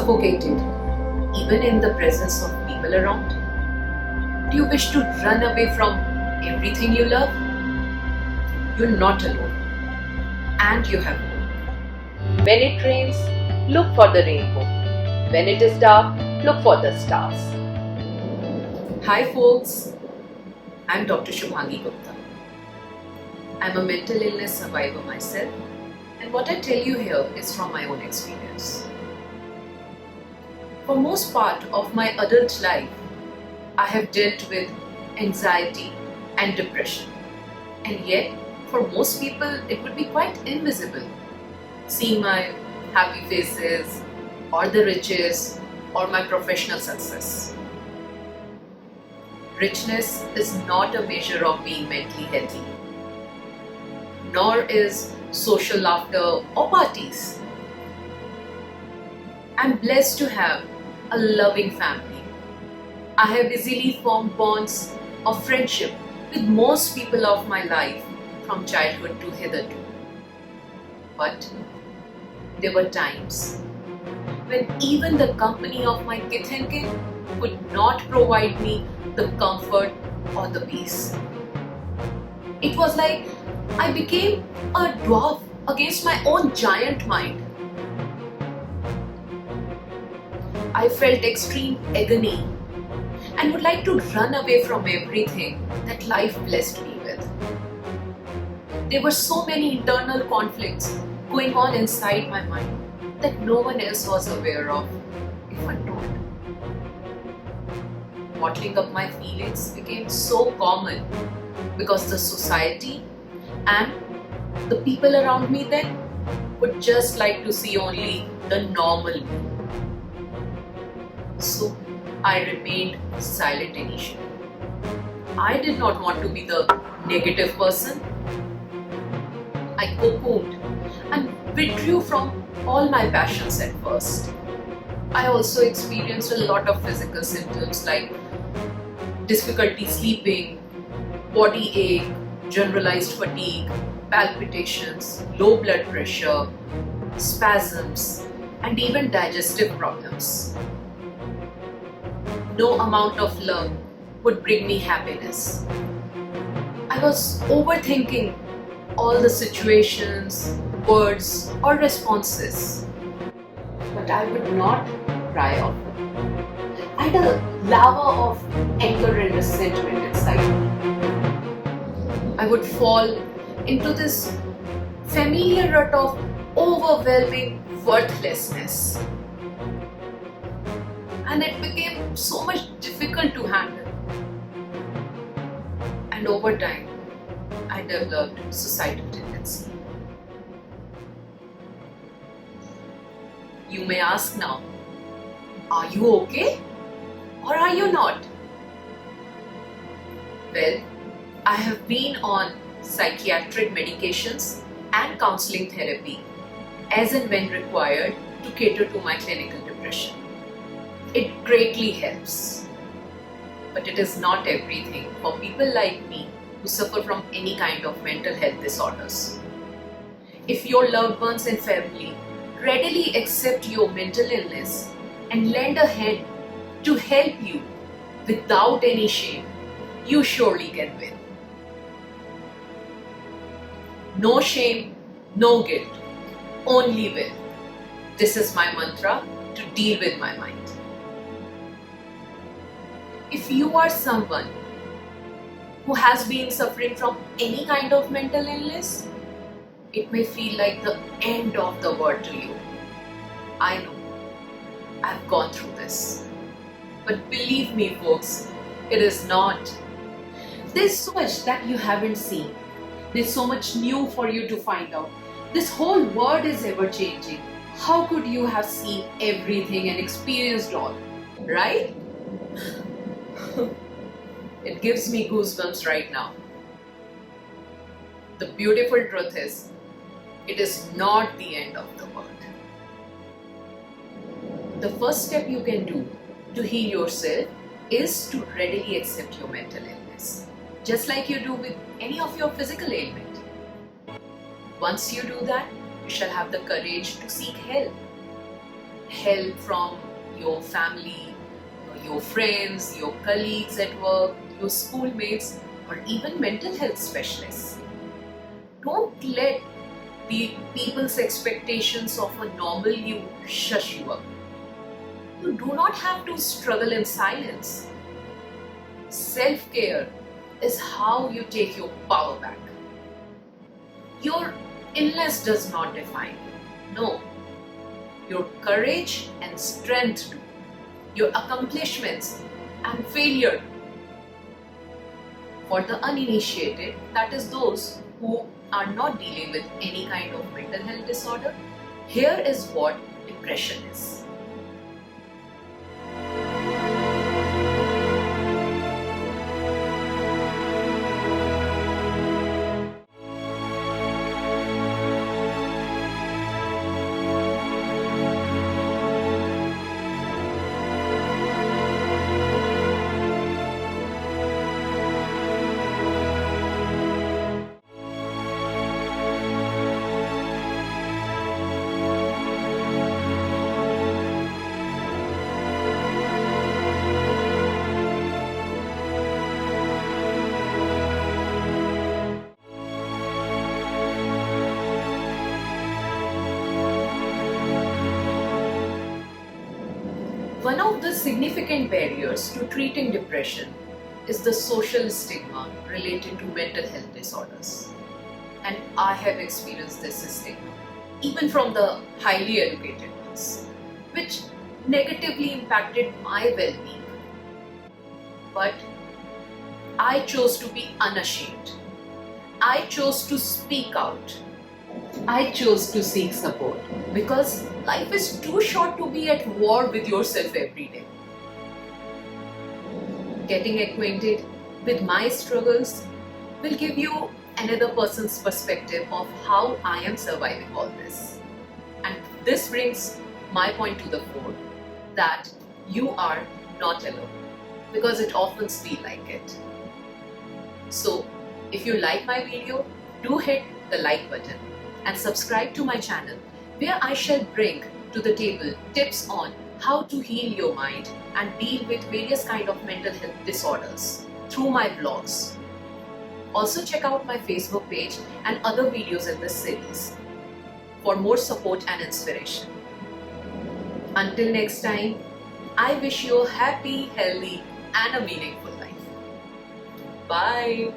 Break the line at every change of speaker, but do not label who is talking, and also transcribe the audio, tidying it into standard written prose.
suffocated, even in the presence of people around? Do you wish to run away from everything you love? You're not alone, and you have hope.
When it rains, look for the rainbow. When it is dark, look for the stars.
Hi folks, I'm Dr. Shubhangi Gupta. I'm a mental illness survivor myself, and what I tell you here is from my own experience. For most part of my adult life, I have dealt with anxiety and depression, and yet for most people it would be quite invisible, seeing my happy faces or the riches or my professional success. Richness is not a measure of being mentally healthy, nor is social laughter or parties. I'm blessed to have a loving family. I have easily formed bonds of friendship with most people of my life from childhood to hitherto. But there were times when even the company of my kith and kin could not provide me the comfort or the peace. It was like I became a dwarf against my own giant mind. I felt extreme agony and would like to run away from everything that life blessed me with. There were so many internal conflicts going on inside my mind that no one else was aware of, if untold. Bottling up my feelings became so common because the society and the people around me then would just like to see only the normal me. So I remained silent initially. I did not want to be the negative person. I cocooned and withdrew from all my passions at first. I also experienced a lot of physical symptoms like difficulty sleeping, body ache, generalized fatigue, palpitations, low blood pressure, spasms, and even digestive problems. No amount of love would bring me happiness. I was overthinking all the situations, words, or responses. But I would not cry often. I had a lava of anger and resentment inside me. I would fall into this familiar rut of overwhelming worthlessness. And it became so much difficult to handle. And over time, I developed suicidal tendency. You may ask now, are you okay? Or are you not? Well, I have been on psychiatric medications and counseling therapy as and when required to cater to my clinical depression. It greatly helps. But it is not everything for people like me who suffer from any kind of mental health disorders. If your loved ones and family readily accept your mental illness and lend a hand to help you without any shame, you surely can win. No shame, no guilt, only will. This is my mantra to deal with my mind. If you are someone who has been suffering from any kind of mental illness, it may feel like the end of the world to you. I know, I've gone through this. But believe me folks, it is not. There's so much that you haven't seen. There's so much new for you to find out. This whole world is ever changing. How could you have seen everything and experienced all, right? It gives me goosebumps right now. The beautiful truth is, it is not the end of the world. The first step you can do to heal yourself is to readily accept your mental illness, just like you do with any of your physical ailment. Once you do that, you shall have the courage to seek help. help from your family, your friends, your colleagues at work, your schoolmates, or even mental health specialists. Don't let the people's expectations of a normal you shush you up. You do not have to struggle in silence. Self-care is how you take your power back. Your illness does not define you. No. Your courage and strength do. Your accomplishments and failure. For the uninitiated, that is those who are not dealing with any kind of mental health disorder, here is what depression is. One of the significant barriers to treating depression is the social stigma related to mental health disorders. And I have experienced this stigma, even from the highly educated ones, which negatively impacted my well-being. But I chose to be unashamed. I chose to speak out. I chose to seek support because life is too short to be at war with yourself every day. Getting acquainted with my struggles will give you another person's perspective of how I am surviving all this. And this brings my point to the fore that you are not alone, because it often feels like it. So, if you like my video, do hit the like button and subscribe to my channel, where I shall bring to the table tips on how to heal your mind and deal with various kind of mental health disorders through my vlogs. Also check out my Facebook page and other videos in this series for more support and inspiration. Until next time, I wish you a happy, healthy and a meaningful life. Bye.